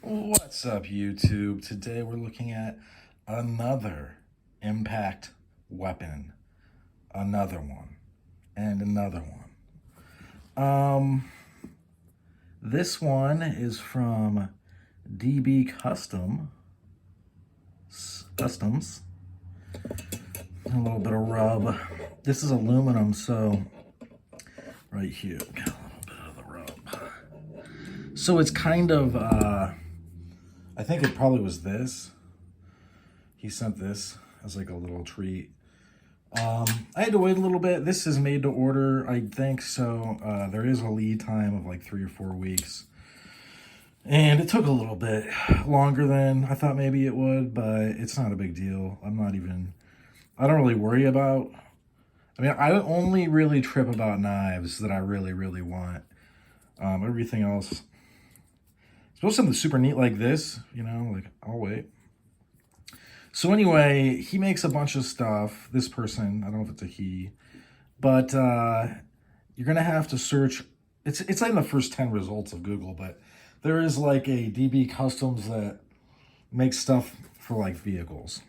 What's up, YouTube? Today we're looking at another impact weapon. Another one. And another one. This one is from DB Customs. A little bit of rub. This is aluminum, so right here, got a little bit of the rub. So it's kind of, I think it probably was this. He sent this as like a little treat. I had to wait a little bit. This is made to order, I think, so there is a lead time of like 3 or 4 weeks. And it took a little bit longer than I thought maybe it would, but it's not a big deal. I don't really worry about, I only really trip about knives that I really, really want. Everything else, suppose something super neat like this, like, I'll wait. So anyway, he makes a bunch of stuff. This person, I don't know if it's a he, but you're going to have to search. It's like in the first 10 results of Google, but there is like a DB Customs that makes stuff for like vehicles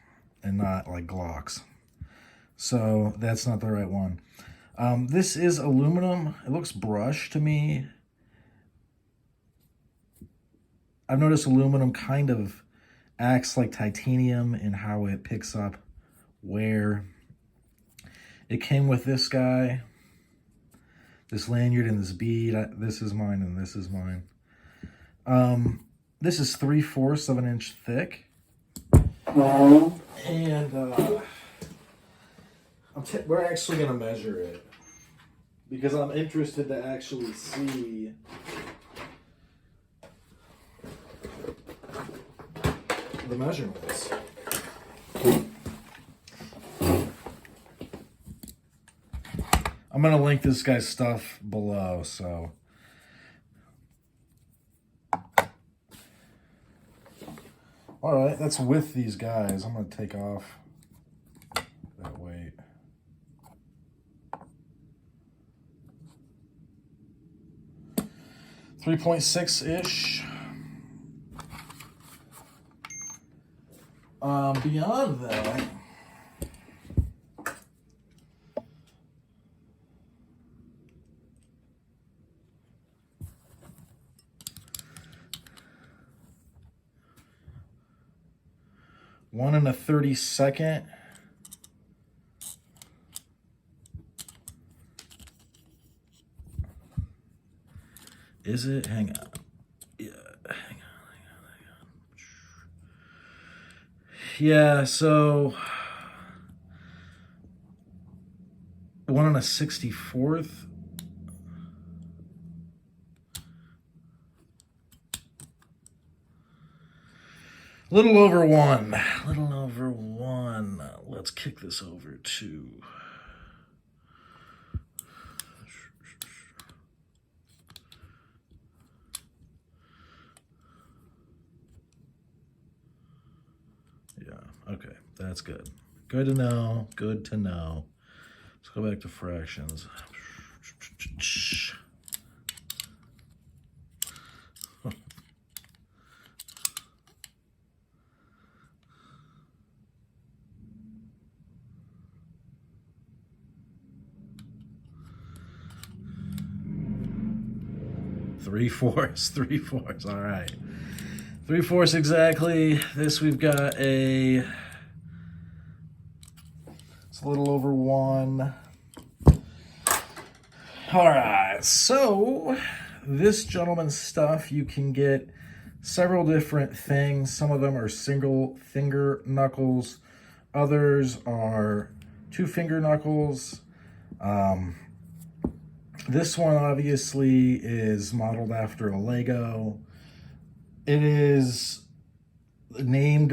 and not like Glocks. So that's not the right one. This is aluminum. It looks brushed to me. I've noticed aluminum kind of acts like titanium in how it picks up wear. It came with this guy, this lanyard and this bead. This is mine and this is mine. This is 3/4 of an inch thick. And we're actually going to measure it because I'm interested to actually see the measurements. I'm going to link this guy's stuff below, so. All right, that's with these guys. I'm going to take off that weight. .6-ish. Beyond that, one and a 32nd. Is it? Hang on. Yeah, hang on. Yeah, so 1 and a 64th. Little over 1. Little over 1. Let's kick this over to. Yeah, okay, that's good. Good to know, good to know. Let's go back to fractions. Three-fourths, all right. 3/4 exactly. This we've got it's a little over 1. All right, so this gentleman's stuff, you can get several different things. Some of them are single finger knuckles. Others are 2 finger knuckles. This one obviously is modeled after a Lego. It's named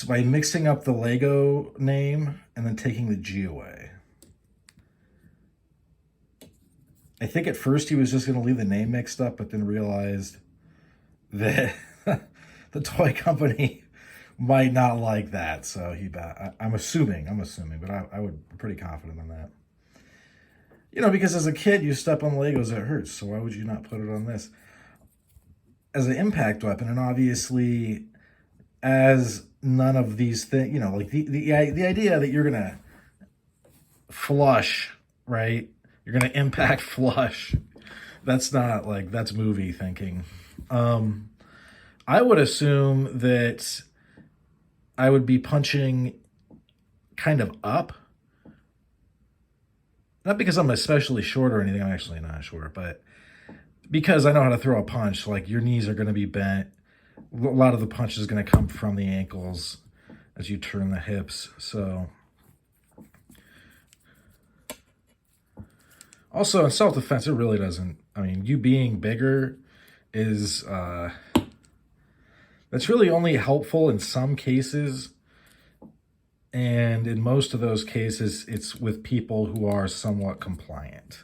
by mixing up the Lego name and then taking the G away. I think at first he was just going to leave the name mixed up, but then realized that the toy company might not like that. So I'm assuming, but I would be pretty confident in that. Because as a kid, you step on Legos, it hurts. So why would you not put it on this? as an impact weapon, and obviously as none of these things, you know, like the idea that you're gonna flush, right? You're gonna impact flush. That's not like, that's movie thinking. I would assume that I would be punching kind of up. Not because I'm especially short or anything, I'm actually not short, but because I know how to throw a punch, like your knees are going to be bent. A lot of the punch is going to come from the ankles as you turn the hips. So also in self-defense, it really doesn't, I mean, you being bigger is, that's really only helpful in some cases. And in most of those cases, it's with people who are somewhat compliant.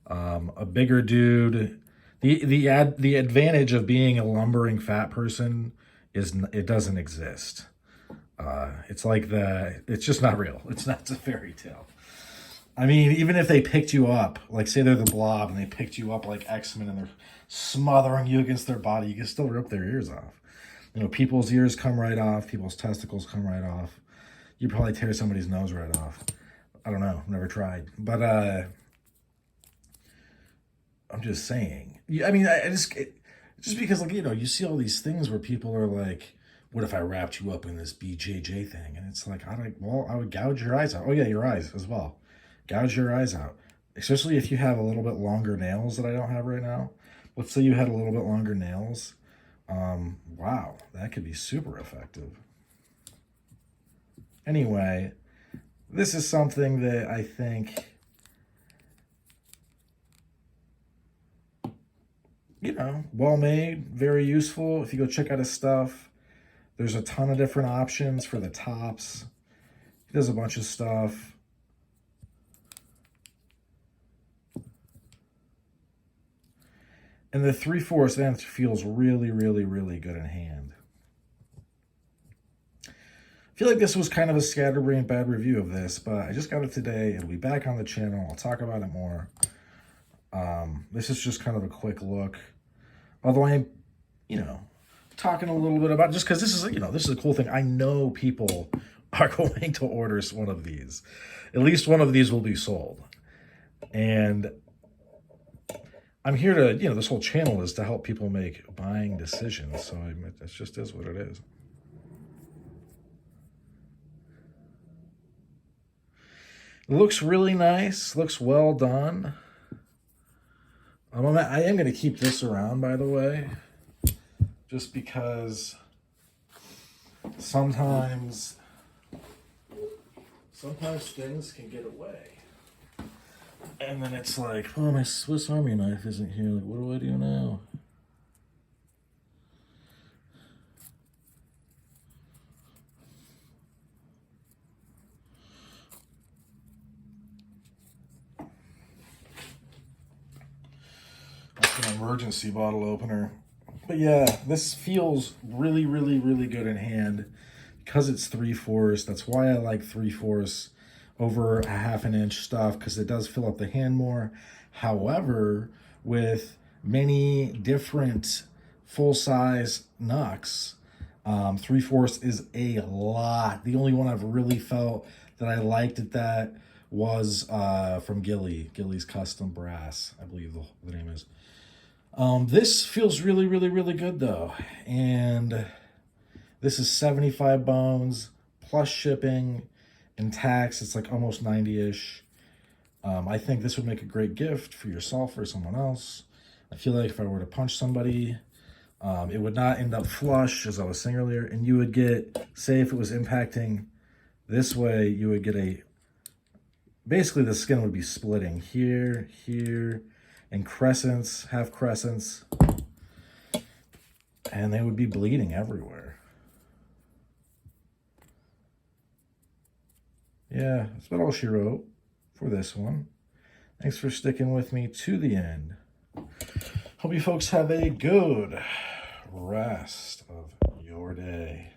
A bigger dude, the advantage of being a lumbering fat person is it doesn't exist. It's like it's just not real. It's not a fairy tale. I mean, even if they picked you up, like say they're the Blob and they picked you up like X-Men and they're smothering you against their body, you can still rip their ears off. You know, people's ears come right off. People's testicles come right off. You probably tear somebody's nose right off. I don't know. Never tried. But I'm just saying. I mean, just because, like, you know, you see all these things where people are like, what if I wrapped you up in this BJJ thing? And it's like, I would gouge your eyes out. Oh, yeah, your eyes as well. Gouge your eyes out. Especially if you have a little bit longer nails that I don't have right now. Let's say you had a little bit longer nails. Wow, that could be super effective. Anyway, this is something that I think, you know, well made, very useful. If you go check out his stuff, there's a ton of different options for the tops. He does a bunch of stuff. And the 3/4 length feels really, really, really good in hand. I feel like this was kind of a scatterbrained bad review of this, but I just got it today. It'll be back on the channel. I'll talk about it more. This is just kind of a quick look. Although I'm, you know, talking a little bit about, just because this is, you know, this is a cool thing. I know people are going to order one of these. At least one of these will be sold. And I'm here to, you know, this whole channel is to help people make buying decisions. So it just is what it is. It looks really nice. Looks well done. I am going to keep this around, by the way, just because sometimes things can get away. And then it's like, oh, my Swiss Army knife isn't here. Like, what do I do now? That's an emergency bottle opener. But yeah, this feels really, really, really good in hand because it's 3/4. That's why I like 3/4 over a 1/2 inch stuff, because it does fill up the hand more. However, with many different full-size knucks, 3/4 is a lot. The only one I've really felt that I liked at that was from Gilly's Custom Brass, I believe the name is. This feels really, really, really good though. And this is 75 bones plus shipping and tax. It's like almost 90-ish. I think this would make a great gift for yourself or someone else. I feel like if I were to punch somebody, it would not end up flush, as I was saying earlier, and you would get, say if it was impacting this way, you would get basically the skin would be splitting here, here, and crescents, half crescents, and they would be bleeding everywhere. Yeah, that's about all she wrote for this one. Thanks for sticking with me to the end. Hope you folks have a good rest of your day.